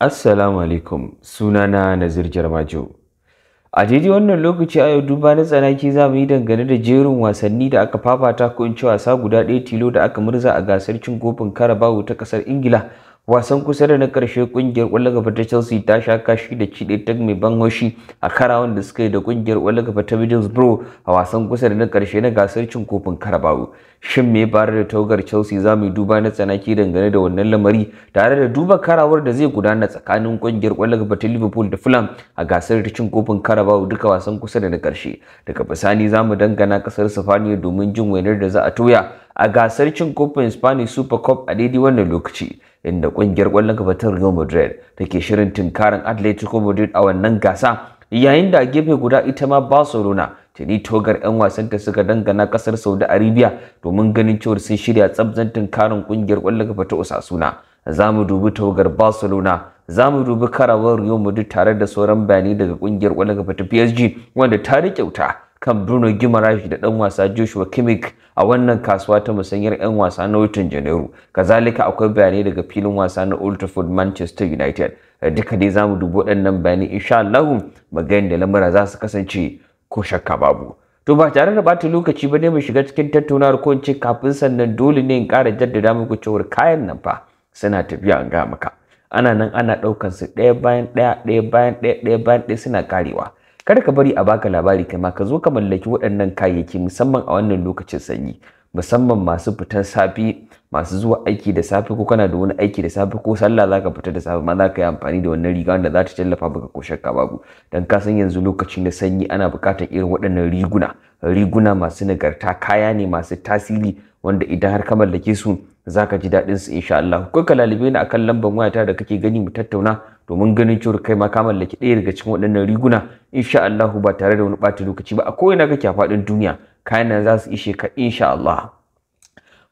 Assalamu alaikum, sunana Nazir Jarmajo. A daidai wannan lokaci a yau duba na tsanaki za mu yi dangane da jerin wasanni da aka fafata ko in ce wasa guda ɗaya tilo da aka murza a gasar cin kofin Carabao ta ƙasar Ingila. Wasan kusa da na ƙarshe ƙungiyar ƙwallon gaba ta Chelsea ta sha kashi da ci ɗaya ta mai ban haushi a karawan da suka yi da ƙungiyar ƙwallon gaba ta Middlesbrough a wasan kusa da na ƙarshe na gasar cin kofin Carabao. Shin me bare da tawagar Chelsea za mu yi duba na tsanaki dangane da wannan lamari tare da duba karawar da zai gudana tsakanin ƙungiyar ƙwallon gaba ta Liverpool da Fulham a gasar cin kofin Carabao duka wasan kusa da na ƙarshe. Daga bisani za mu dangana ƙasar Sifaniya domin jin wainar da za a toya a gasar cin kofin Spanish Super Cup a daidai wannan lokaci, inda kungiyar ƙwallon gaba ta Real Madrid take shirin tunkarin Atletico Madrid a wannan gasa, yayin da a gefe guda ita ma Barcelona tuni togar 'yan wasanta suka dangana kasar Saudi Arabia domin ganin cewar sun shirya tsabzan tunkarin kungiyar ƙwallon gaba ta Osasuna. Za mu dubi togar Barcelona, za mu dubi karawar Real Madrid tare da sauran bayanai daga kungiyar ƙwallon gaba ta PSG wanda ta kyauta kan Bruno Guimarães da ɗan wasa Joshua Kimmich a wannan kasuwa ta musanyar 'yan wasa na watan Janairu. Kazalika akwai bayanai daga filin wasa na Old Trafford Manchester United. Duka dai zamu dubi waɗannan bayanai insha Allah magayin da lamura za su kasance ko shakka babu. To ba tare da bata lokaci ba ne mu shiga cikin tattaunawar ko in ce kafin sannan dole ne in ƙara jaddada muku cewa kayan nan fa suna tafiya an ga maka. Ana nan ana ɗaukan su ɗaya bayan ɗaya suna karewa. Kada ka bari a baka labari kai ma ka zo ka mallaki waɗannan kayayyaki musamman a wannan lokacin sanyi, musamman masu fitan safi, masu zuwa aiki da safe ko kana da wani aiki da safe ko sallah zaka fita da safe ma zaka yi amfani da wannan riga wanda za ta tallafa maka ko shakka babu, dan ka san yanzu lokacin da sanyi ana buƙatar irin waɗannan riguna masu nagarta, kaya ne masu tasiri wanda idan har ka mallake su zaka ji daɗin su insha Allah. Ko ka lalibe ni akan lambar wayata da kake gani mu tattauna domin ganin cewa kai ma ka mallaki ɗaya daga cikin waɗannan riguna insha Allah ba tare da wani ɓata lokaci ba. A ko'ina kake a faɗin duniya kayan nan za su ishe ka insha Allah.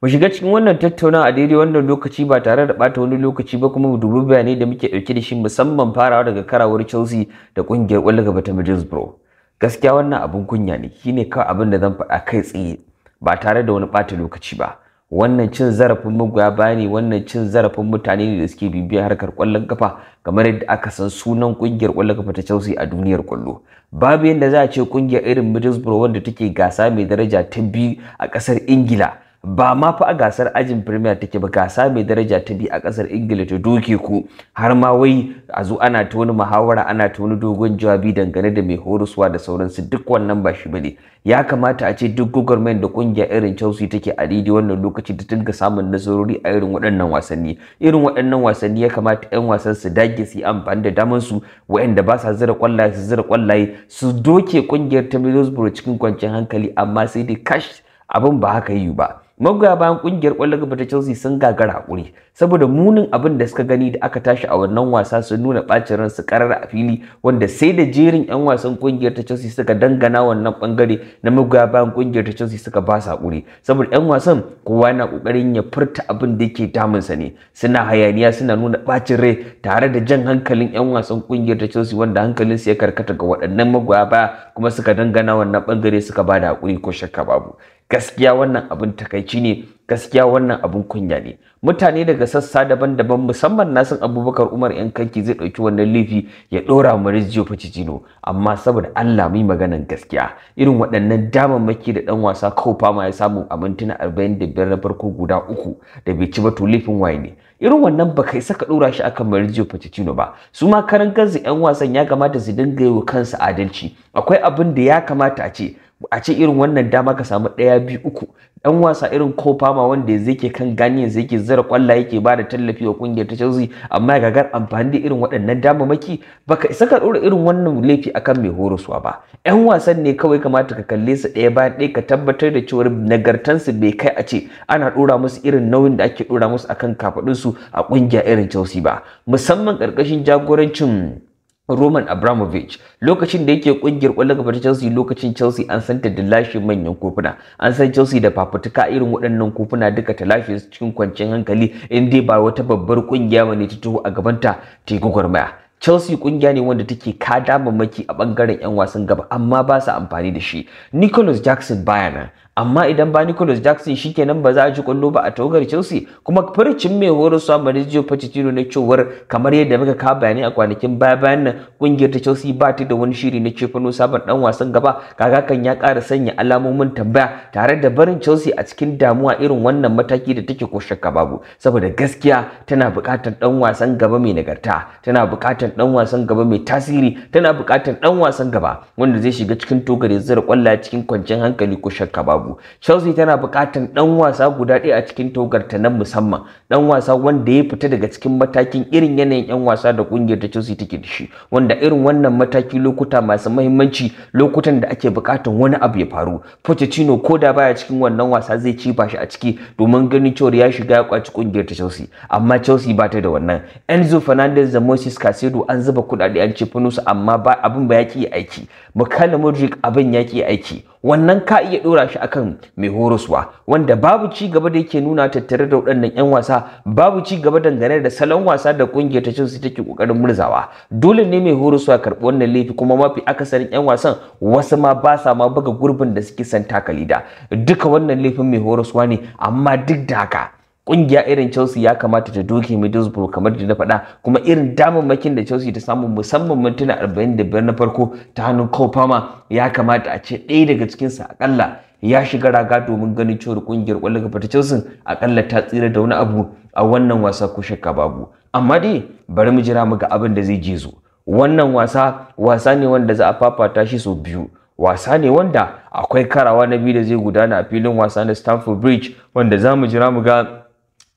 Mu shiga cikin wannan tattaunawa a daidai wannan lokaci ba tare da ɓata wani lokaci ba, kuma mu dubi bayanai da muke ɗauke da shi musamman farawa daga karawar Chelsea da ƙungiyar ƙwallon gaba ta Middlesbrough. Gaskiya wannan abun kunya ne, shine kawai abin da zan faɗa kai tsaye ba tare da wani ɓata lokaci ba. Wannan cin zarafin magoya baya ne, wannan cin zarafin mutane ne da suke bibiyar harkar ƙwallon kafa kamar yadda aka san sunan ƙungiyar ƙwallon kafa ta Chelsea a duniyar ƙwallo. Babu yadda za a ce ƙungiyar irin Middlesbrough wanda take gasa mai daraja ta biyu a ƙasar Ingila, ba ma fa a gasar ajin Premier take ba, gasa mai daraja ta biyu a ƙasar Ingila ta doke ku har ma wai a zo ana ta wani muhawara, ana ta wani dogon jawabi dangane da mai horuswa da sauransu. Duk wannan ba shi bane. Ya kamata a ce duk gwagwarmayar da kungiya irin Chelsea take a daidai wannan lokaci ta dinga samun nasarori a irin waɗannan wasanni. Irin waɗannan wasanni ya kamata 'yan wasan su dage su yi amfani da daman su, waɗanda ba sa zira kwallaye su zira kwallaye, su doke kungiyar ta Middlesbrough cikin kwanciyar hankali, amma sai dai kash abin ba haka yi ba. Magoya bayan kungiyar ƙwallon gaba ta Chelsea sun gagara hakuri saboda munin abin da suka gani da aka tashi a wannan wasa, sun nuna bacin ransu karara a fili, wanda sai da jerin 'yan wasan kungiyar ta Chelsea suka dangana wannan bangare na magoya bayan kungiyar ta Chelsea suka ba su hakuri saboda 'yan wasan kowa yana kokarin ya furta abin da yake damunsa ne, suna hayaniya, suna nuna bacin rai tare da jan hankalin 'yan wasan kungiyar ta Chelsea wanda hankalinsu ya karkata ga waɗannan magoya baya kuma suka dangana wannan bangare suka ba da hakuri ko shakka babu. Gaskiya wannan abin takaici ne, gaskiya wannan abin kunya ne. Mutane daga sassa daban-daban musamman na san Abubakar Umar yan kanki zai dauki wannan laifi ya dora Maurizio Pochettino, amma saboda Allah mai maganan gaskiya irin waɗannan damammaki da dan wasa Kofa ma ya samu a mintuna 45 na farko guda uku da bai ci ba, to laifin waye ne? Irin wannan ba kai saka dora shi akan Maurizio Pochettino ba. Su ma karan kansu yan wasan ya kamata su dinga yi wa kansu adalci. Akwai abin da ya kamata a ce irin wannan dama ka samu 1, 2, 3 dan wasa irin Kofa ma wanda yake kan gani yanzu yake zara kwallaye, yake bada tallafi wa kungiyar ta Chelsea, amma ya gagar amfani da irin waɗannan damamaki. Baka isa ka dora irin wannan laifi akan mai horoswa ba. Yan wasan ne kawai kamata ka kalle su ɗaya bayan ɗaya ka tabbatar da cewa nagartansu bai kai a ce ana dora musu irin nauyin da ake dora musu akan kafadunsu a kungiya irin Chelsea ba, musamman karkashin jagorancin Roman Abramovich lokacin da yake kungiyar ƙwallon gaba ta Chelsea. Lokacin Chelsea an santa da lashe manyan kofuna, an san Chelsea da fafutuka irin waɗannan kofuna duka ta lashe su cikin kwanciyar hankali, in dai ba wata babbar kungiya bane ta taho a gabanta ta yi gwagwarmaya. Chelsea kungiya ne wanda take kada mamaki a bangaren yan wasan gaba amma ba su amfani da shi. Nicholas Jackson baya nan, amma idan ba Nicholas Jackson shikenan ba za a ji kwallo ba a tawagar Chelsea. Kuma furcin mai horaswa Mauricio Pochettino na cewar kamar yadda muka ka bayani a kwanakin bayan nan kungiyar ta Chelsea ba ta da wani shiri na cefano sabon dan wasan gaba, kaga kan ya ƙara sanya alamomin tambaya tare da barin Chelsea a cikin damuwa irin wannan mataki da take ko shakka babu, saboda gaskiya tana buƙatar dan wasan gaba mai nagarta, tana buƙatar dan wasan gaba mai tasiri, tana buƙatar dan wasan gaba wanda zai shiga cikin togar ya zira kwallaye cikin kwanciyar hankali ko shakka babu. Chelsea tana buƙatar dan wasa guda ɗaya a cikin togar ta na musamman, dan wasa wanda ya fita daga cikin matakin irin yanayin yan wasa da kungiyar ta Chelsea take da shi, wanda irin wannan mataki lokuta masu muhimmanci, lokutan da ake buƙatar wani abu ya faru, Pochettino ko da baya cikin wannan wasa zai ci ba shi a ciki domin ganin cewa ya shiga ya kwaci kungiyar ta Chelsea. Amma Chelsea ba ta da wannan. Enzo Fernandez da Moses Caicedo an zuba kuɗaɗe an cefano su amma ba abin ba ya ki aiki. Mikhail Mudryk abin ya ki aiki. Wannan ka iya dora shi akan mai horoswa wanda babu ci gaba da yake nuna tattare da waɗannan yan wasa, babu ci gaba dangane da salon wasa da kungiyar ta Chelsea take kokarin murzawa. Dole ne mai horoswa ya karɓi wannan laifi, kuma mafi akasarin yan wasan wasu ma ba sa ma buga gurbin da suke son taka lida. Duka wannan laifin mai horoswa ne, amma duk da haka kungiya irin Chelsea ya kamata ta doke Middlesbrough kamar da na faɗa, kuma irin damammakin da Chelsea ta samu musamman mintuna 45 na farko ta hannun Cole Palmer ya kamata a ce ɗaya daga cikin sa akalla ya shiga raga domin ganin cewa kungiyar ƙwallon kafa ta Chelsea akalla ta tsira da wani abu a wannan wasa ko shakka babu. Amma dai bari mu jira mu ga abin da zai je zo. Wannan wasa ne wanda za a fafata shi sau biyu. Wasa ne wanda akwai karawa na biyu da zai gudana a filin wasa na Stamford Bridge, wanda za mu jira mu ga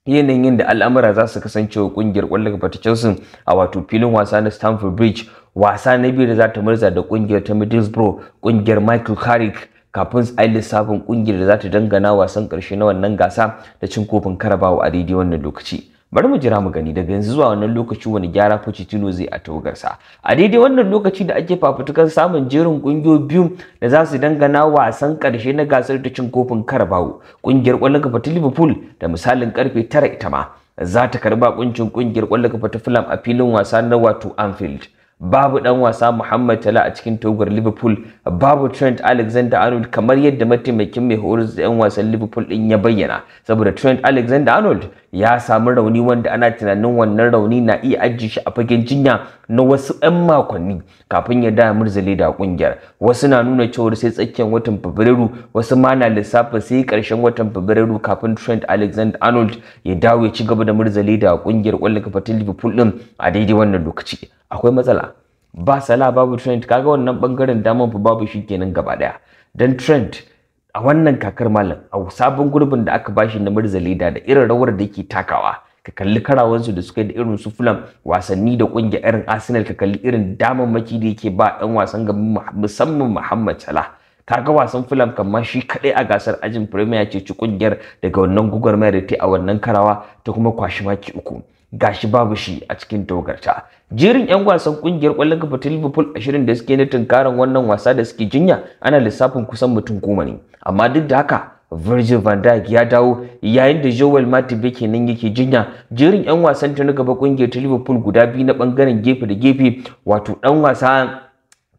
yanayin da al'amura za su kasance wa kungiyar ƙwallon kafa ta Chelsea a wato filin wasa na Stamford Bridge. Wasa na biyu da za ta murza da kungiyar ta Middlesbrough, kungiyar Michael Carrick, kafin a yi lissafin kungiyar da za ta dangana wasan ƙarshe na wannan gasa da cin kofin Carabao a daidai wannan lokaci. Bari mu jira mu gani daga yanzu zuwa wannan lokaci wani gyara Pochettino zai a tawagarsa. A daidai wannan lokaci da ake fafutukar samun jerin kungiyoyi biyu da za su dangana wasan karshe na gasar ta cin kofin Carabao, kungiyar ƙwallon kafa ta Liverpool da misalin karfe 9 ita ma za ta karba kuncin kungiyar ƙwallon kafa ta Fulham a filin wasa na wato Anfield. Babu dan wasa Muhammad Salah a cikin tawagar Liverpool, babu Trent Alexander-Arnold kamar yadda mataimakin mai horar da 'yan wasan Liverpool din ya bayyana, saboda Trent Alexander-Arnold ya samu rauni wanda ana tunanin wannan rauni na iya ajiye shi a fagen jinya na wasu 'yan makonni kafin ya da murzale da kungiyar. Wasu na nuna cewa sai tsakiyar watan Fabrairu, wasu ma na lissafa sai karshen watan Fabrairu kafin Trent Alexander-Arnold ya dawo ya ci gaba da murzale da kungiyar ƙwallon kafa ta Liverpool din a daidai wannan lokaci. Akwai matsala, ba Salah babu Trent, kaga wannan bangaren daman fa babu shi kenan gaba daya. Dan Trent a wannan kakar malam a sabon gurbin da aka bashi na murzale da irin rawar da yake takawa, ka kalli karawansu da suka yi da irin su Fulham, wasanni da kungiyar irin Arsenal, ka kalli irin damammaki da yake ba ɗan wasan gaban musamman Muhammad Salah. Kaga wasan Fulham kamar shi kadai a gasar ajin Premier ce ci kungiyar daga wannan gugurmayar da ta a wannan karawa ta kuma kwashi maki 3. Gashi babu shi a cikin tawagarta. Jerin 'yan wasan kungiyar ƙwallon kafa ta Liverpool 20 da suke na tunkaran wannan wasa da suke jinya ana lissafin kusan mutum 10 ne. Amma duk da haka Virgil van Dijk ya dawo yayin da Joel Matip yake nan yake jinya. Jerin 'yan wasan ta na gaba kungiyar ta Liverpool guda biyu na bangaren gefe da gefe, wato dan wasa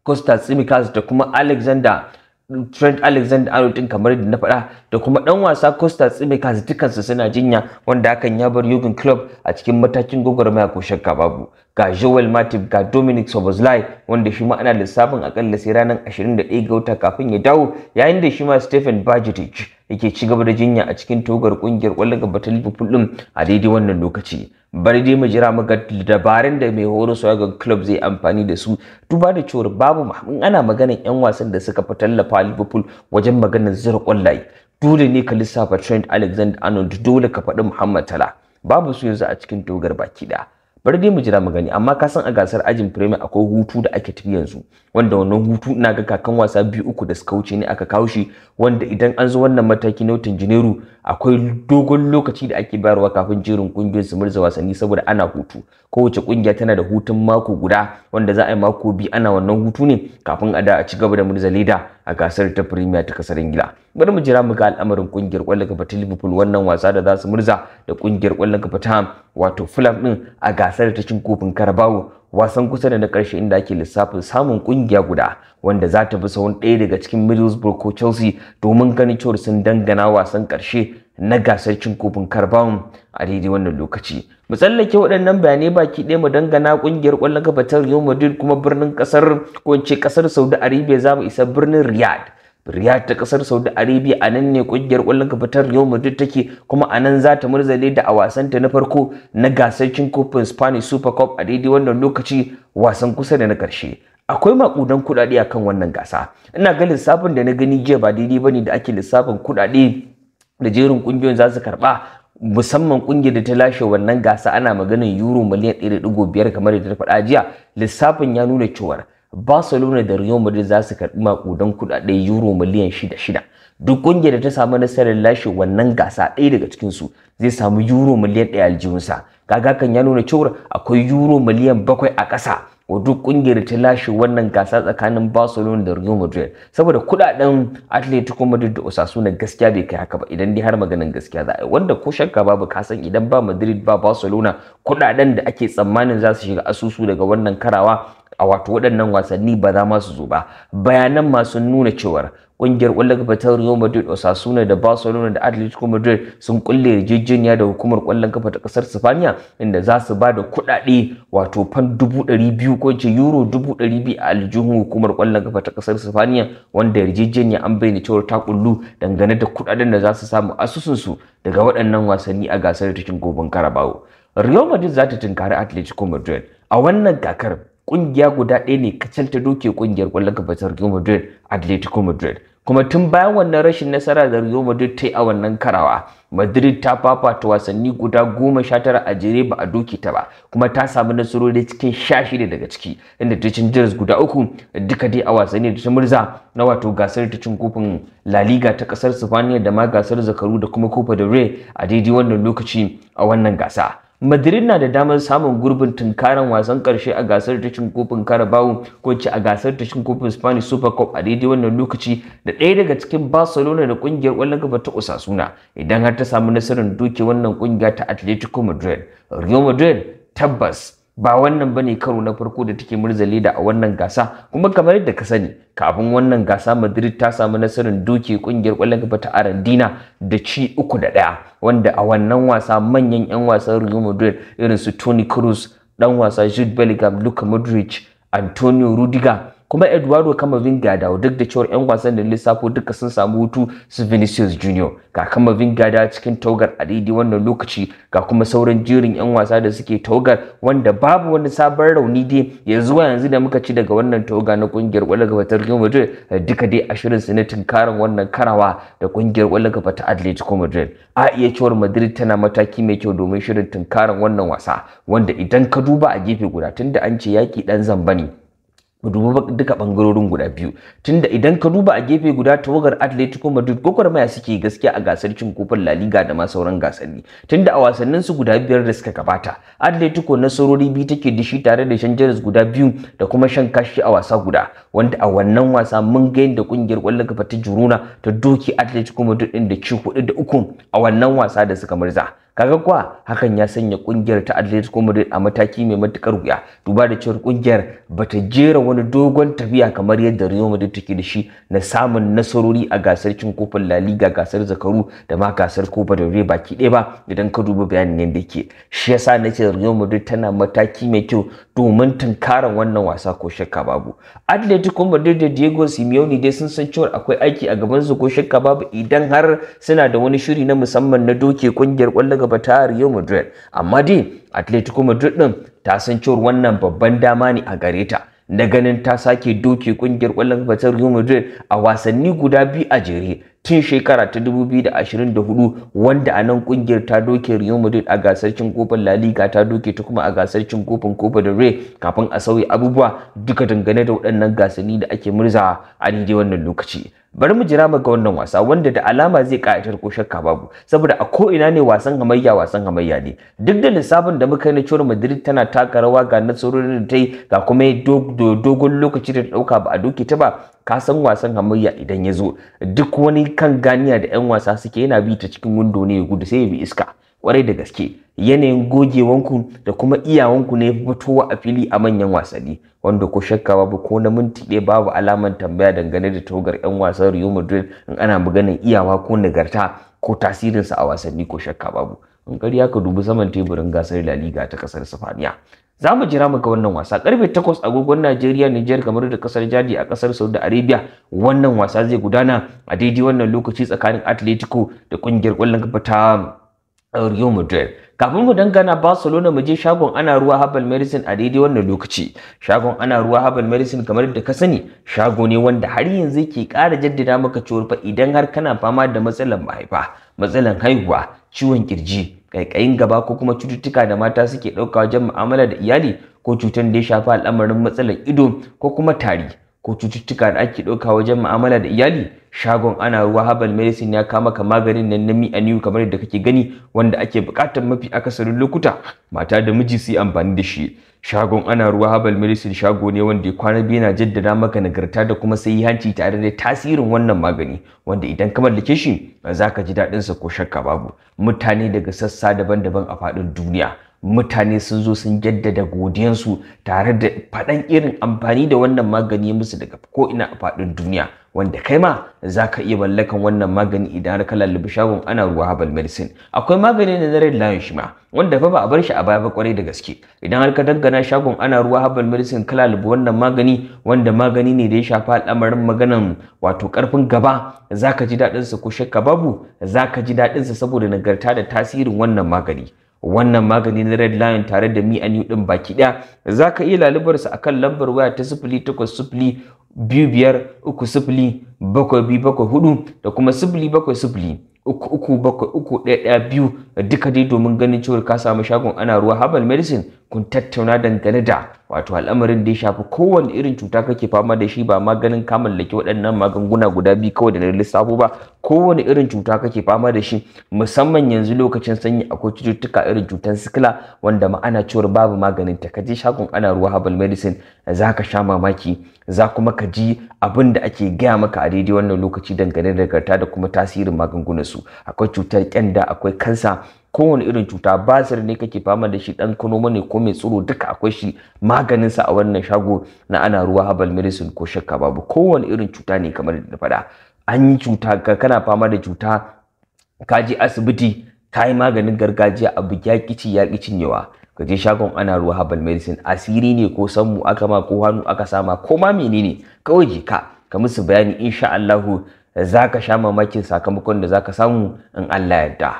Kostas Tsimikas da kuma Trent Alexander-Arnold din kamar da na faɗa, da kuma ɗan wasa Kostas Tsimikas dukansu suna jinya, wanda hakan ya bar Jurgen Klopp a cikin matakin gwagwarmaya ko shakka babu. Ga Joel Matip, ga Dominic Szoboszlai wanda shi ma ana lissafin akalla sai ranar 21 ga wata kafin ya dawo, yayin da shi ma Stefan Bajcetic yake ci gaba da jinya a cikin togar kungiyar ƙwallon gaba ta Liverpool din a daidai wannan lokaci. Bari dai mu jira mu ga dabarun da mai horo ga club zai amfani da su, duba da cewa babu in ana maganar 'yan wasan da suka fi tallafa Liverpool wajen maganar zira ƙwallaye, dole ne ka lissafa Trent Alexander-Arnold, dole ka faɗi Muhammad Salah, babu su yanzu a cikin togar baki ɗaya. Bari dai mu jira mu gani, amma ka san a gasar ajin Premier akwai hutu da ake tafi yanzu, wanda wannan hutu ina ga kakan wasa 2-3 da suka wuce ne aka kawo shi, wanda idan an zo wannan mataki na watan Janairu akwai dogon lokaci da ake bayarwa kafin jerin kungiyoyin su murza wasanni, saboda ana hutu. Kowace kungiya tana da hutun mako guda wanda za a yi mako 2 ana wannan hutu ne kafin a da a ci gaba da murza leda a gasar ta Premier ta kasar Ingila. Bari mu jira mu ga al'amarin kungiyar ƙwallon kafa ta Liverpool wannan wasa da za su murza da kungiyar ƙwallon kafa ta wato Fulham din a gasar ta cin kofin Carabao, wasan kusa da na ƙarshe inda ake lissafin samun ƙungiya guda wanda za ta bi sahun ɗaya daga cikin Middlesbrough ko Chelsea domin ganin cewa sun dangana wasan ƙarshe na gasar cin kofin Carabao a daidai wannan lokaci. Mu tsallake waɗannan bayanai baki ɗaya mu dangana ƙungiyar ƙwallon kafa ta Real Madrid kuma birnin ƙasar ko in ce ƙasar Saudi Arabia za mu isa birnin Riyadh ta kasar Saudi Arabia. a nan ne kungiyar ƙwallon kafa ta Real Madrid take kuma a nan za ta murzale da a wasanta na farko na gasar cin kofin Spanish Super Cup a daidai wannan lokaci, wasan kusa da na ƙarshe. Akwai makudan kuɗaɗe akan wannan gasa. Ina ga lissafin da na gani jiya ba daidai bane da ake lissafin kuɗaɗe da jerin kungiyoyin za su karɓa, musamman kungiyar da ta lashe wannan gasa ana maganin euro miliyan 1.5 kamar da ta faɗa jiya. Lissafin ya nuna cewa Barcelona da Real Madrid za su karɓi makudan kuɗaɗe euro miliyan 6. Duk kungiyar da ta samu nasarar lashe wannan gasa ɗaya daga cikin su zai samu euro miliyan 1 aljihunsa. Kaga kan ya nuna cewa akwai euro miliyan 7 a ƙasa wa duk kungiyar da ta lashe wannan gasa tsakanin Barcelona da Real Madrid, saboda kuɗaɗen Atletico Madrid da Osasuna gaskiya bai kai haka ba idan dai har maganin gaskiya za a yi, wanda ko shakka babu kasan idan ba Madrid ba Barcelona kuɗaɗen da ake tsammanin za su shiga asusu daga wannan karawa a wato waɗannan wasanni ba za ma su zo ba. Bayanan masu nuna cewar ƙungiyar ƙwallon kafa ta Real Madrid, Osasuna da Barcelona da Atletico Madrid sun kulle yarjejeniya da hukumar ƙwallon kafa ta ƙasar Spaniya inda za su ba da kuɗaɗe wato fan 200,000 ko ce euro 200,000 a aljihun hukumar ƙwallon kafa ta ƙasar Spaniya, wanda yarjejeniya an bayyana cewar ta kullu dangane da kuɗaɗen da za su samu asusunsu daga waɗannan wasanni a gasar cikin kofin Carabao. Real Madrid za ta tunkari Atletico Madrid a wannan kakar. Kungiya guda ɗaya ne kacal ta doke kungiyar ƙwallon kafa ta Real Madrid, Atletico Madrid. Kuma tun bayan wannan rashin nasara da Real Madrid ta yi a wannan karawa, Madrid ta fafata wasanni guda 19 a jere ba a doke ta ba, kuma ta samu nasarori cikin 16 daga ciki, inda ta cin jiras guda 3 duka dai a wasanni da ta murza na wato gasar ta cin kofin La Liga ta kasar Spaniya da ma gasar zakaru da kuma Copa del Rey a daidai wannan lokaci a wannan gasa. Madrid na da damar samun gurbin tunkaran wasan karshe a gasar ta cin kofin Carabao ko ce a gasar ta cin kofin Spanish Super Cup a daidai wannan lokaci da ɗaya daga cikin Barcelona da kungiyar ƙwallon kafa ta Osasuna idan har ta samu nasarar doke wannan kungiya ta Atletico Madrid. Real Madrid tabbas ba wannan bane karo na farko da take murzale da a wannan gasa, kuma kamar yadda ka sani kafin wannan gasa Madrid ta samu nasarar doke kungiyar ƙwallon kafa ta Argentina da ci 3-1, wanda a wannan wasa manyan 'yan wasan Real Madrid irin su Toni Kroos, dan wasa Jude Bellingham, Luka Modric, Antonio Rudiger kuma Eduardo Camavinga da duk da cewar 'yan wasan da lissafo duka sun samu hutu su Vinicius Junior, ga Camavinga da cikin taugar a daidai wannan lokaci, ga kuma sauran jerin 'yan wasa da suke taugar wanda babu wani sabon rauni dai ya zuwa yanzu da muka ci daga wannan tauga na kungiyar ƙwallon kafa ta Real Madrid, duka dai a shirin su na tunkarin wannan karawa da kungiyar ƙwallon kafa ta Atletico Madrid. A iya cewar Madrid tana mataki mai kyau domin shirin tunkarin wannan wasa, wanda idan ka duba a gefe guda tunda an ce yaki dan zamba ne, duba duka bangarorin guda biyu, tunda idan ka duba a gefe guda tawagar Atletico Madrid gwagwarmaya suke gaskiya a gasar cin kofin La Liga da ma sauran gasanni, tunda a wasannin su guda 5 da suka gabata Atletico nasarori 2 take da shi tare da shan jaras guda 2 da kuma shan kashi a wasa guda, wanda a wannan wasa mun ga yadda kungiyar ƙwallon kafa ta Girona ta doke Atletico Madrid din da ci 4-3 a wannan wasa da suka murza. Kaga kuwa hakan ya sanya kungiyar ta Atletico Madrid a mataki mai matukar wuya, duba da cewa kungiyar bata jera wani dogon tafiya kamar yadda Real Madrid take da shi na samun nasarori a gasar cin kofin La Liga, gasar zakaru da ma gasar Copa del Rey baki ɗaya ba idan ka duba bayanin yadda yake. Shi yasa nace Real Madrid tana mataki mai kyau domin tunkaran wannan wasa ko shakka babu. Atletico Madrid da Diego Simeone dai sun san cewa akwai aiki a gaban su ko shakka babu idan har suna da wani shiri na musamman na doke kungiyar ƙwallon gaba ta Real Madrid, amma dai Atletico Madrid din ta san cewa wannan babban dama ne a gare ta na ganin ta sake doke kungiyar ƙwallon gaba ta Real Madrid a wasanni guda 2 a jere tun shekara ta 2024, wanda a nan kungiyar ta doke Real Madrid a gasar cin kofin La Liga, ta doke ta kuma a gasar cin kofin Copa del Rey kafin a sauya abubuwa duka dangane da waɗannan gasanni da ake murza a daidai wannan lokaci. Bari mu jira ga wannan wasa wanda da alama zai ƙayatar ko shakka babu, saboda a ko ina ne wasan hamayya ne. Duk da lissafin da muka yi na cewa Madrid tana taka rawa ga nasarorin da ta yi ga kuma dogon lokaci da ta ɗauka ba a doke ta ba, ka san wasan hamayya idan ya zo duk wani kan ganiya da 'yan wasa suke yana bi ta cikin windo ne ya gudu sai ya bi iska. kwarai da gaske yanayin gogewanku da kuma iyawanku ne fitowa a fili a manyan wasanni, wanda ko shakka babu ko na minti ɗaya babu alaman tambaya dangane da tawagar 'yan wasan Real Madrid in ana maganar iyawa ko nagarta ko tasirinsa a wasanni ko shakka babu. In ƙarya ka dubi saman teburin gasar La Liga ta kasar Sifaniya. Za mu jira mu ga wannan wasa karfe 8 agogon Najeriya, Niger, kamar da kasar Jadi a kasar Saudi Arabia. Wannan wasa zai gudana a daidai wannan lokaci tsakanin Atletico da kungiyar ƙwallon kafa ta Real Madrid. Kafin mu dangana Barcelona mu je shagon ana ruwa Herbal Medicine a daidai wannan lokaci. Shagon ana ruwa Herbal Medicine kamar da ka sani shago ne wanda har yanzu yake ƙara jaddada maka cewa fa idan har kana fama da matsalar mahaifa, matsalar haihuwa, ciwon kirji, kaikayin gaba ko kuma cututtuka da mata suke ɗauka wajen mu'amala da iyali, ko cutar da ya shafi al'amarin matsalar ido ko kuma tari ko cututtuka da ake ɗauka wajen mu'amala da iyali, shagon ana ruwa Herbal Medicine ya kama ka maganin nan na mi'aniyu kamar da kake gani, wanda ake buƙatar mafi akasarin lokuta mata da miji su yi amfani da shi. Shagon ana ruwa Herbal Medicine shago ne wanda ya kwana biyu yana jaddada maka nagarta da kuma hanci tare da tasirin wannan magani, wanda idan ka mallake shi za ka ji daɗinsa ko shakka babu. Mutane daga sassa daban-daban a faɗin duniya, mutane sun zo sun jaddada godiyansu tare da faɗan irin amfani da wannan magani musu daga ko'ina a faɗin duniya, wanda kai ma za ka iya mallakan wannan magani idan har ka lallabi shagon ana ruwa Herbal Medicine. Akwai magani na Red Lion shi ma, wanda fa ba a bar shi a baya ba kwarai da gaske. Idan har ka dangana shagon ana ruwa Herbal Medicine ka lallabi wannan magani, wanda magani ne da ya shafa al'amarin maganan wato karfin gaba, za ka ji daɗinsa ko shakka babu, za ka ji daɗinsa saboda nagarta da tasirin wannan magani. Wannan magani na Red Lion tare da mi'aniyu din baki ɗaya za ka iya lalubarsa akan lambar waya ta 0800-2530-7274 da kuma 0700-3373-112 duka dai domin ganin cewa ka samu shagon ana ruwa Herbal Medicine kun tattauna dangane da wato al'amarin da ya shafi kowane irin cuta kake fama da shi, ba maganin ka mallaki waɗannan magunguna guda biyu kawai da na lissafo ba. Kowane irin cuta kake fama da shi, musamman yanzu lokacin sanyi akwai cututtuka irin cutar sikila wanda ma'ana cewar babu maganin ta, kaje shagon ana ruwa Herbal Medicine za ka sha mamaki, za kuma ka ji abin da ake gaya maka a daidai wannan lokaci dangane da nagarta da kuma tasirin magungunan su. Akwai cutar kyanda, akwai kansa, kowane irin cuta, basir ne kake fama da shi, dan kanoma ne ko mai tsoro, duka akwai shi maganin sa a wannan shago na ana ruwa Herbal Medicine ko shakka babu. Kowane irin cuta ne kamar da faɗa, an yi cuta kana fama da cuta ka je asibiti ka yi maganin gargajiya abu ya kici ya cinyewa, ka je shagon ana ruwa Herbal Medicine. Asiri ne ko sammu aka ma ko hannu aka sama ko ma menene, kawai je ka musu bayani, insha Allah za ka sha mamakin sakamakon da za ka samu in Allah yarda.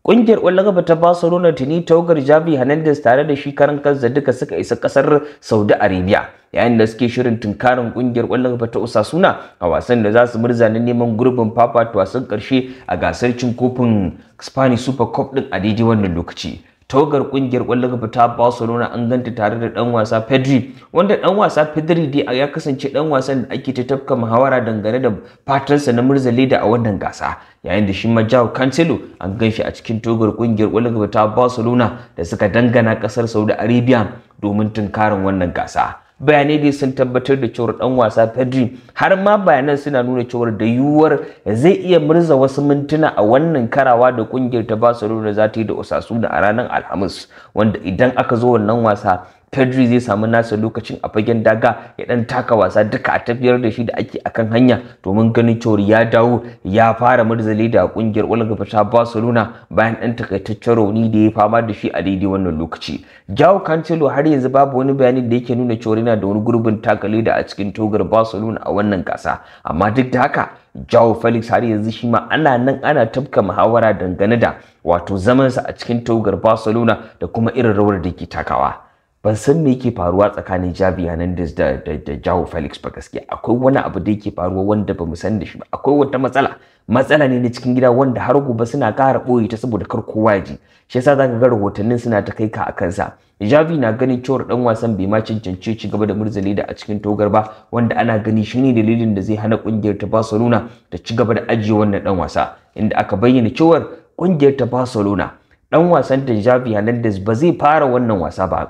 Ƙungiyar ƙwallon kafa ta Barcelona tuni tawagar Javi Hernandez tare da shi karan kansa duka suka isa ƙasar Saudi Arabia, yayin da suke shirin tunkarin ƙungiyar ƙwallon kafa ta Osasuna a wasan da za su murza na neman gurbin fafata wasan ƙarshe a gasar cin kofin Spanish Super Cup din a daidai wannan lokaci. Tawagar ƙungiyar ƙwallon kafa ta Barcelona an ganta tare da ɗan wasa Pedri, wanda ɗan wasa Pedri dai ya kasance ɗan wasan da ake ta tafka muhawara dangane da fatansa na murza leda a wannan gasa, yayin da shi ma Joao Cancelo an ganshi a cikin tawagar ƙungiyar ƙwallon kafa ta Barcelona da suka dangana ƙasar Saudi Arabia domin tunkarin wannan gasa. Bayanai dai sun tabbatar da cewar dan wasa Pedri, har ma bayanan suna nuna cewar da yiwuwar zai iya murza wasu mintuna a wannan karawa da kungiyar ta Barcelona za ta yi da Osasuna a ranar Alhamis, wanda idan aka zo wannan wasa Pedri zai samu nasa lokacin a fagen daga ya dan taka wasa duka a tafiyar da shi da ake akan hanya domin ganin cewar ya dawo ya fara murzali da kungiyar ƙwallon kafa ta Barcelona bayan dan takaitaccen rauni da ya fama da shi a daidai wannan lokaci. Joao Cancelo har yanzu babu wani bayani da yake nuna cewar yana da wani gurbin takale da a cikin togar Barcelona a wannan gasa, amma duk da haka Joao Felix har yanzu shi ma ana nan ana tafka muhawara dangane da wato zamansa a cikin togar Barcelona da kuma irin rawar da yake takawa. Ban san me yake faruwa tsakanin Javi Hernandez da Joao Felix ba gaskiya. Akwai wani abu da yake faruwa wanda bamu san da shi ba. Akwai wata matsala ne na cikin gida wanda har gobe suna ƙara ɓoye ta saboda kar kowa ya ji. Shi yasa zaka ga rahotannin suna ta kai ka akan sa. Javi na ganin cewar dan wasan bai ma cancance ci gaba da murzali da a cikin togar ba, wanda ana gani shine dalilin da zai hana kungiyar ta Barcelona ta ci gaba da ajiye wannan dan wasa, inda aka bayyana cewar kungiyar ta Barcelona dan wasan da Javi Hernandez ba zai fara wannan wasa ba.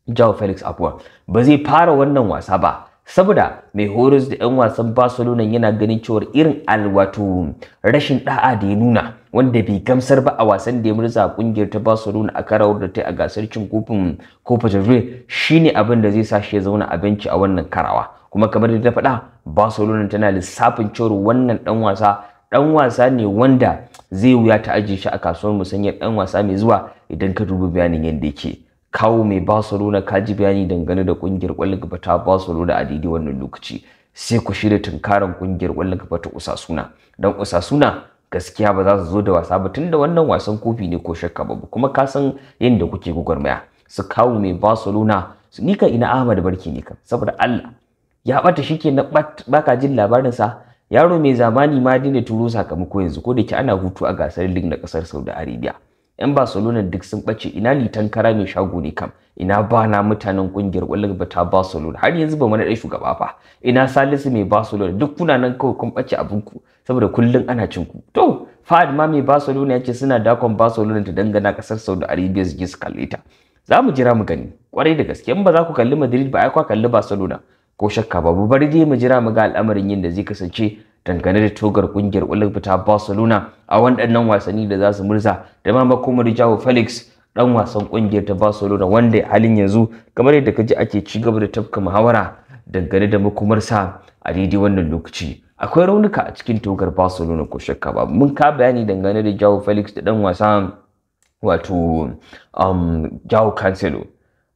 Joao Felix afuwa ba zai fara wannan wasa ba saboda mai horis da 'yan wasan Barcelona yana ganin cewar irin wato rashin da'a da ya nuna wanda bai gamsar ba a wasan da ya murza kungiyar ta Barcelona a karawar da ta yi a gasar cin kofin Copa del Rey shine abin da zai sa shi ya zauna a benci a wannan karawa. Kuma kamar da ta faɗa, Barcelona tana lissafin cewa wannan dan wasa ne wanda zai wuya ta ajiye shi a kasuwar musanyar dan wasa mai zuwa. Idan ka dubi bayanin yadda yake kawo mai Barcelona, ka ji bayani dangane da kungiyar ƙwallon gaba ta Barcelona a daidai wannan lokaci, sai ku shirya tunkaran kungiyar ƙwallon gaba ta Osasuna. Dan Osasuna gaskiya ba za su zo da wasa ba, tunda wannan wasan kofi ne ko shakka babu, kuma ka san yadda kuke gwagwarmaya. Su kawo mai Barcelona su nika ina Ahmad Barki ne kam, saboda Allah ya bata shike na baka jin labarin sa. Yaro mai zamani ma dina turo sakamako yanzu, ko da ke ana hutu a gasar League na kasar Saudi Arabia. Yan Barcelona duk sun bace, ina litan kara mai shago ne kam, ina bana mutanen kungiyar ƙwallon gaba ta Barcelona har yanzu ba mana dai shugaba fa, ina Salisu mai Barcelona duk kuna nan kawai kun bace abinku saboda kullun ana cin ku. To Fahad ma mai Barcelona yace suna dakon Barcelona ta dangana kasar Saudi Arabia su je su kalle ta. Za mu jira mu gani kwarai da gaske, in ba za ku kalli Madrid ba ai ku kalli Barcelona, ko shakka babu. Bari dai mu jira mu ga al'amarin yin da zai kasance dangane da togar kungiyar ƙwallon ta Barcelona a waɗannan wasanni da za su murza, da ma makomar Joao Felix dan wasan kungiyar ta Barcelona wanda halin yanzu kamar yadda kaji ake ci gaba da tafka muhawara dangane da makomarsa a daidai wannan lokaci. Akwai raunuka a cikin togar Barcelona ko shakka babu. Mun ka bayani dangane da Joao Felix da dan wasa wato Joao Cancelo.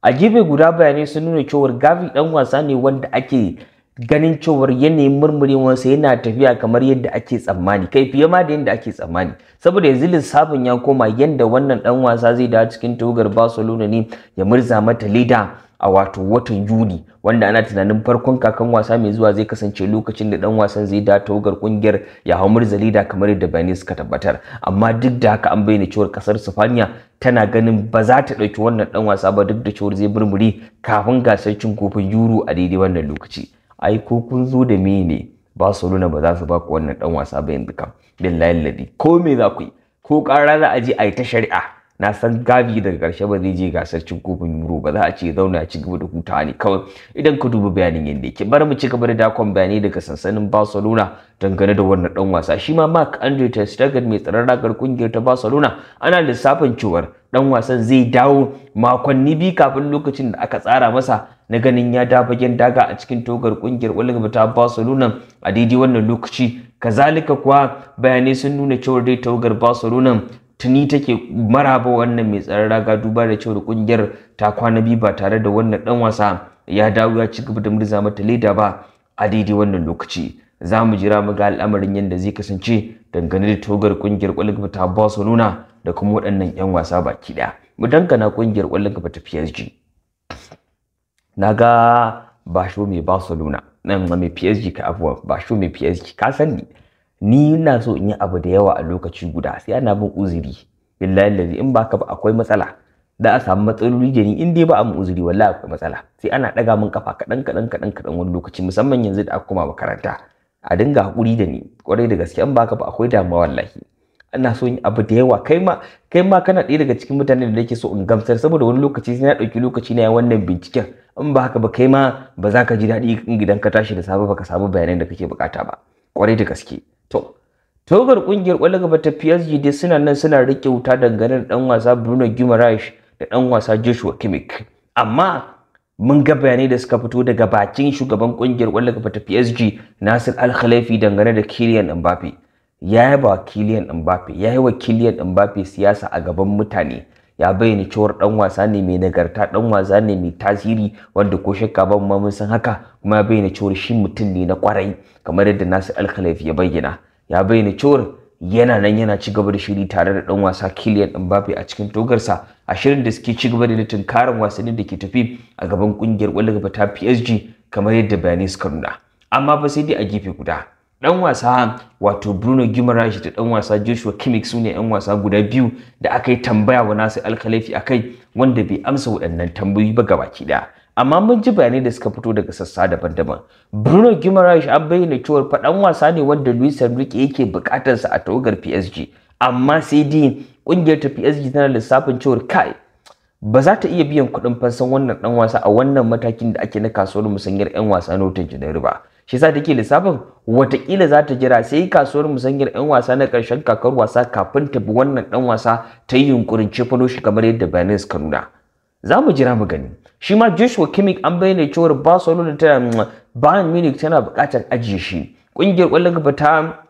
A gefe guda bayanai sun nuna cewa Gavi dan wasa ne wanda ake ganin cewar yanayin murmurewarsa yana tafiya kamar yadda ake tsammani, kai fiye ma da yadda ake tsammani, saboda yanzu lissafin ya koma yadda wannan dan wasa zai dawo cikin togar Barcelona ne ya murza mata leda a wato watan Yuni, wanda ana tunanin farkon kakan wasa mai zuwa zai kasance lokacin da dan wasan zai dawo togar kungiyar ya hau murza leda kamar yadda bayanai suka tabbatar. Amma duk da haka an bayyana cewar kasar Spaniya tana ganin ba za ta dauki wannan dan wasa ba, duk da cewar zai murmure kafin gasar cin kofin Euro a daidai wannan lokaci. Ai ko kun zo da mene Barcelona ba za su ba ku wannan dan wasa ba yanzu kam, billahi ladi ko me za ku yi, ko ƙara za a je a yi ta shari'a. Na san Gavi daga ƙarshe ba zai je gasar cin kofin Euro ba, za a ce zauna a ci gaba da hutawa ne kawai. Idan ka duba bayanin yadda yake, bar mu ci gaba da dakon bayanai daga sansanin Barcelona dangane da wannan dan wasa. Shi ma Marc-Andre ter Stegen mai tsaron ragar kungiyar ta Barcelona ana lissafin cewar dan wasan zai dawo makonni biyu kafin lokacin da aka tsara masa na ganin ya da bagen daga a cikin togar kungiyar ƙwallon ta Barcelona a daidai wannan lokaci. Kazalika kuwa bayanai sun nuna cewa dai togar Barcelona tuni take maraba wannan mai tsaron raga, duba da cewa kungiyar ta kwana biyu ba tare da wannan dan wasa ya dawo ya ci gaba da murza mata leda ba a daidai wannan lokaci. Za mu jira mu ga al'amarin yadda zai kasance dangane da togar kungiyar ƙwallon ta Barcelona da kuma waɗannan 'yan wasa baki ɗaya. Mu dangana kungiyar ƙwallon gaba ta PSG. Naga Basho mai Barcelona nan mai PSG ka abuwa Basho mai PSG, ka san ni ina so in yi abu da yawa a lokaci guda sai ana bin uzuri, billahi lazi in baka ba akwai matsala, da a samu matsaloli da ni in dai ba a mun uzuri wallahi akwai matsala, sai ana daga min kafa kadan wani lokaci, musamman yanzu da aka koma makaranta. A dinga hakuri da ni kwarai da gaske, in baka ba akwai damuwa wallahi. Ina so in abu da yawa, kai ma kana ɗaya daga cikin mutanen da nake so in gamsar, saboda wani lokaci sai na ɗauki lokaci na wannan binciken, in ba haka ba kai ma ba za ka ji daɗi idan ka tashi da safe baka samu bayanan da kake bukata ba kwarai da gaske. To togar kungiyar ƙwallon gaba ta PSG dai suna nan suna rike wuta dangane da dan wasa Bruno Guimarães da dan wasa Joshua Kimmich, amma mun ga bayanai da suka fito daga bakin shugaban kungiyar ƙwallon gaba ta PSG Nasir Al-Khelaifi dangane da Kylian Mbappe. Ya yaba Kylian Mbappe, ya yi wa Kylian Mbappe siyasa a gaban mutane, ya bayyana cewar dan wasa ne mai nagarta, dan wasa ne mai tasiri, wanda ko shakka ban ma mun san haka, kuma ya bayyana cewar shi mutum ne na kwarai kamar yadda Nasir Al-Khelaifi ya bayyana. Ya bayyana cewar yana nan yana ci gaba da shiri tare da dan wasa Kylian Mbappe a cikin togarsa a shirin da suke ci gaba da tunkarin wasannin da ke tafi a gaban kungiyar ƙwallon gaba ta PSG kamar yadda bayanai suka nuna. Amma ba sai dai a gefe guda dan wasa wato Bruno Guimarães da dan wasa Joshua Kimmich sune yan wasa guda biyu da aka yi tambaya wa Nasir Al-Khelaifi akai, wanda bai amsa waɗannan tambayoyi ba gabaki daya. Amma mun ji bayanai da suka fito daga sassa daban-daban. Bruno Guimarães an bayyana cewa faɗan wasa ne wanda Luis Enrique yake buƙatar sa a tawagar PSG, amma sai dai ƙungiyar ta PSG tana lissafin cewa kai ba za ta iya biyan kuɗin fansan wannan dan wasa a wannan matakin da ake na kasuwar musanyar 'yan wasa na watan Janairu ba. shi yasa take lissafin watakila za ta jira sai kasuwar musanyar 'yan wasa na ƙarshen kakar wasa kafin ta bi wannan ɗan wasa ta yi yunkurin cefano shi kamar yadda bayanai suka nuna. Za mu jira mu gani. Shi ma Joshua Kimmich an bayyana cewar Barcelona ta Bayern Munich tana buƙatar ajiye shi. Ƙungiyar ƙwallon gaba ta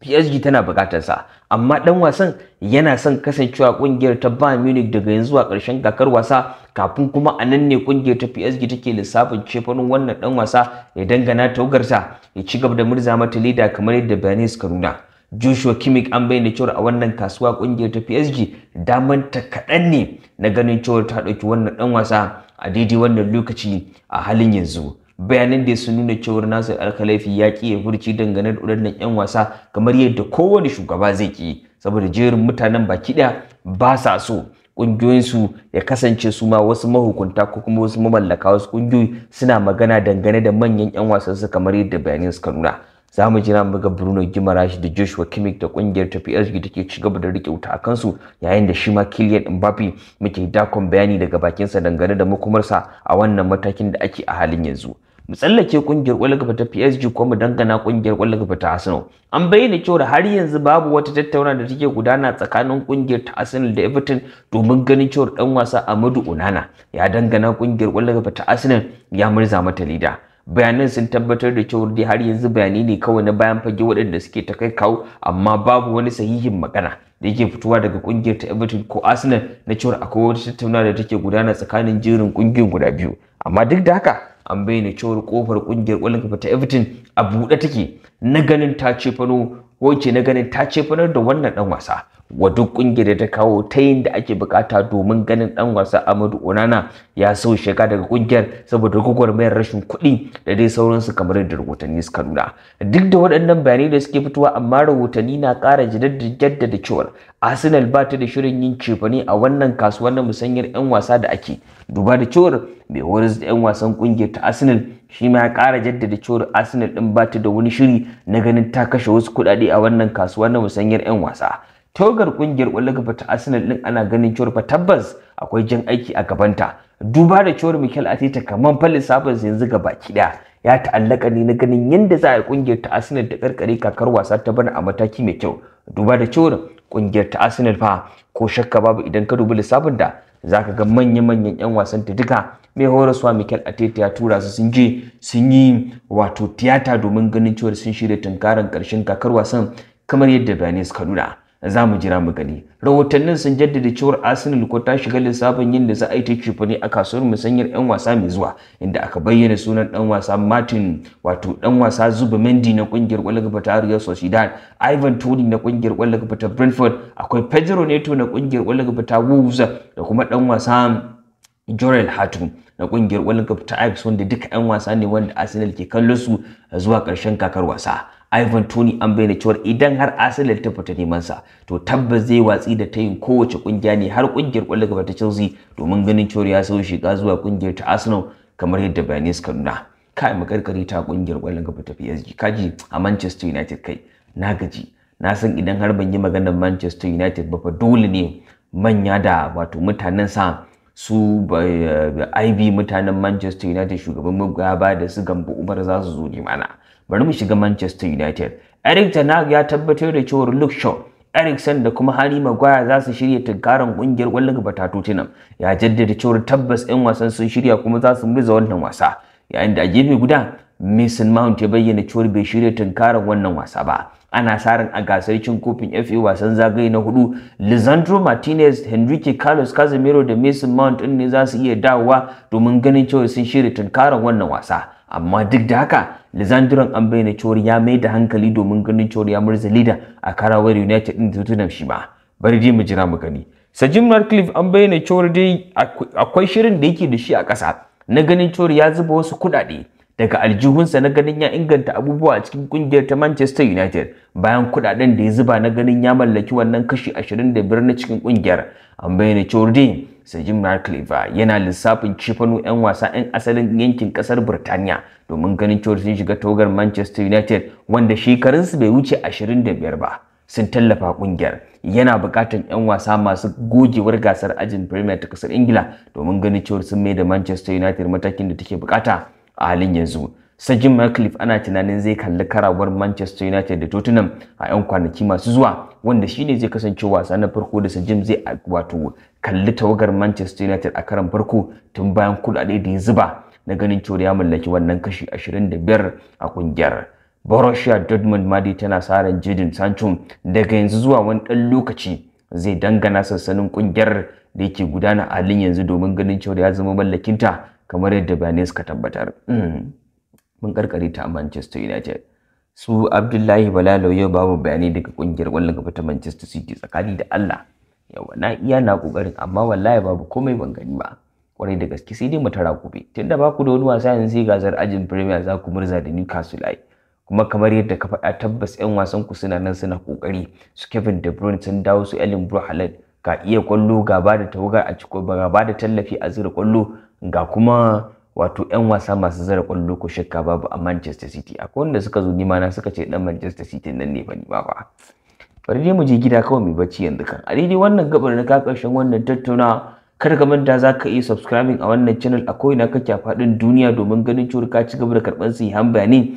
PSG tana buƙatar sa, amma ɗan wasan yana son kasancewa ƙungiyar ta Bayern Munich daga yanzu zuwa ƙarshen kakar wasa, kafin kuma a nan ne ƙungiyar ta PSG take lissafin cefanin wannan ɗan wasa ya dangana tawagarsa ya ci gaba da murza mata leda kamar yadda bayanai suka nuna. Joshua Kimmich an bayyana cewa a wannan kasuwa ƙungiyar ta PSG daman ta kaɗan ne na ganin cewa ta ɗauki wannan ɗan wasa a daidai wannan lokaci a halin yanzu. Bayanan da sun nuna cewar Nasir Al-Khelaïfi ya ƙi ya furci dangane da waɗannan 'yan wasa kamar yadda kowane shugaba zai ƙi, saboda jerin mutanen baki ɗaya ba sa so ƙungiyoyinsu ya kasance su ma wasu mahukunta ko kuma wasu mamallaka wasu ƙungiyoyi suna magana dangane da manyan 'yan wasansu kamar yadda bayanan suka nuna. Za mu jira mu ga Bruno Guimarães da Joshua Kimmich da ƙungiyar ta PSG take ci gaba da riƙe wuta a kansu, yayin da shi ma Kylian Mbappe muke dakon bayani daga bakinsa dangane da makomarsa a wannan matakin da ake a halin yanzu. Mu tsallake ƙungiyar ƙwallon gaba ta PSG ko mu dangana ƙungiyar ƙwallon gaba ta Arsenal. An bayyana cewa har yanzu babu wata tattaunawa da take gudana tsakanin ƙungiyar ta Arsenal da Everton domin ganin cewa ɗan wasa Amadou Onana ya dangana ƙungiyar ƙwallon gaba ta Arsenal ya murza mata leda. Bayanan sun tabbatar da cewa dai har yanzu bayanai ne kawai na bayan fage waɗanda suke ta kai kawo, amma babu wani sahihin magana da yake fitowa daga ƙungiyar ta Everton ko Arsenal na cewa akwai wata tattaunawa da take gudana tsakanin jerin ƙungiyoyin guda biyu. Amma duk da haka an bayyana cewar kofar ƙungiyar ƙwallon kafa ta Everton a buɗe take na ganin ta cefano wace na ganin ta cefanar da wannan ɗan wasa wa duk ƙungiyar da ta kawo ta yin da ake bukata domin ganin ɗan wasa Amadou Onana ya so shiga daga ƙungiyar saboda gwagwarmayar rashin kuɗi da dai sauransu kamar yadda rahotanni suka nuna. Duk da waɗannan bayanai da suke fitowa, amma rahotanni na ƙara jaddada cewar Arsenal ba ta da shirin yin cefane a wannan kasuwar na musanyar 'yan wasa da ake, duba da cewar mai horas da 'yan wasan ƙungiyar ta Arsenal shi ma ya ƙara jaddada cewar Arsenal ɗin ba ta da wani shiri na ganin ta kashe wasu kuɗaɗe a wannan kasuwa na musanyar 'yan wasa. Tawagar ƙungiyar ƙwallon gaba ta Arsenal ɗin ana ganin cewar fa tabbas akwai jan aiki a gabanta, duba da cewar Mikel Arteta kamar fa lissafin yanzu ga baki ɗaya ya ta'allaka ne na ganin yadda za a yi ƙungiyar ta Arsenal ta karkare kakar wasa ta bana a mataki mai kyau, duba da cewar ƙungiyar ta Arsenal fa ko shakka babu idan ka dubi lissafin da zaka ga manya-manyan 'yan wasan ta duka mai horaswa Mikel Arteta ya tura su sun je sun yi wato tiyata domin ganin cewar sun shirya tunkaran ƙarshen kakar wasan kamar yadda bayanai suka nuna. Za mu jira mu gani. Rahotannin sun jaddada cewar Arsenal ko ta shiga lissafin yin da za a yi ta cefane a kasuwar musanyar 'yan wasa mai zuwa, inda aka bayyana sunan ɗan wasa Martin wato ɗan wasa Zubimendi na ƙungiyar ƙwallon gaba ta Real Sociedad, Ivan Toney na ƙungiyar ƙwallon gaba ta Brentford, akwai Pedro Neto na ƙungiyar ƙwallon gaba ta Wolves da kuma ɗan wasa Jorel Hatu na ƙungiyar ƙwallon gaba ta Ajax, wanda duka 'yan wasa ne wanda Arsenal ke kallon su zuwa ƙarshen kakar wasa. Ivan Toney an bayyana cewa idan har Arsenal ta fita neman sa to tabbas zai watsi da tayin kowace kungiya ne har kungiyar ƙwallon gaba ta Chelsea domin ganin cewa ya sau shiga zuwa kungiyar ta Arsenal kamar yadda bayanai suka nuna. Kai makarkari ta kungiyar ƙwallon gaba ta PSG, kaji a Manchester United kai na gaji. Na san idan har ban yi maganar Manchester United ba fa dole ne manya da wato mutanen sa su IB mutanen Manchester United shugaban magaba da su Gambo Umar za su zo ne mana. Bari mu shiga Manchester United. Erik ten Hag ya tabbatar da cewa Luke Shaw, Eriksen da kuma Harry Maguire za su shirya tunkaran kungiyar ƙwallon gaba ta Tottenham. Ya jaddada cewa tabbas 'yan wasan sun shirya kuma za su murza wannan wasa. Yayin da a gefe guda Mason Mount ya bayyana cewa bai shirya tunkaran wannan wasa ba. Ana sa ran a gasar cin kofin FA wasan zagaye na 4, Lisandro Martinez, Henrique Carlos Casemiro da Mason Mount din ne za su iya dawowa domin ganin cewa sun shirya tunkaran wannan wasa. Amma duk da haka Lisandro an bayyana cewa ya mai da hankali domin ganin cewa ya murza leader a karawar United din Tottenham shi ba. Bari dai mu jira mu gani. Jim Ratcliffe an bayyana cewa dai akwai shirin da yake da shi a ƙasa na ganin cewa ya zuba wasu kuɗaɗe daga aljihunsa na ganin ya inganta abubuwa a cikin kungiyar ta Manchester United bayan kuɗaɗen da ya zuba na ganin ya mallaki wannan kashi 25 na cikin kungiyar. An bayyana cewa dai Jim Ratcliffe yana lissafin cefano 'yan wasa 'yan asalin yankin kasar Birtaniya domin ganin cewa sun shiga tawagar Manchester United wanda shekarunsu bai wuce 25 ba. Sun tallafa kungiyar. Yana buƙatar 'yan wasa masu gogewar gasar ajin Premier ta kasar Ingila domin ganin cewa sun mai da Manchester United matakin da take buƙata a halin yanzu. Sir Jim Ratcliffe ana tunanin zai kalli karawar Manchester United da Tottenham a 'yan kwanaki masu zuwa, wanda shine zai kasance wasa na farko da Sir Jim zai wato kalli tawagar Manchester United a karan farko tun bayan kudade da ya zuba na ganin cewa ya mallaki wannan kashi 25 a kungiyar. Borussia Dortmund ma dai tana sa ran Jadon Sancho daga yanzu zuwa wani dan lokaci zai dangana sassanin kungiyar da yake gudana a halin yanzu domin ganin cewa ya zama mallakinta kamar yadda bayanai suka tabbatar. Mun karkare ta a Manchester United. Su Abdullahi Balalo yau babu bayanai daga kungiyar kwallon kafa ta Manchester City, tsakani da Allah. Yawa na iya na kokarin amma wallahi babu komai ban gani ba. Kwarai da gaske sai dai mu tara gobe. Tunda ba ku da wani wasa yanzu sai gasar ajin Premier za ku murza da Newcastle ai. Kuma kamar yadda ka faɗa tabbas 'yan wasan ku suna nan suna kokari. Su Kevin De Bruyne sun dawo, su Erling Haaland ga iya kwallo, ga ba da tawagar a cikin ga ba da tallafi a zira kwallo, ga kuma wato 'yan wasa masu zara kwallo ko shakka babu a Manchester City. Akwai wanda suka zo nima na suka ce dan Manchester City nan ne ba ni ba fa. Bari dai mu je gida kawai mu bacci yanzu kan. A daidai wannan gabar na ka karshen wannan tattaunawa, kada ka manta za ka iya subscribing a wannan channel a ko'ina kake a faɗin duniya domin ganin cewa ka ci gaba da karɓar sahihan bayanai.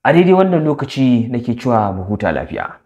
A daidai wannan lokaci nake cewa mu huta lafiya.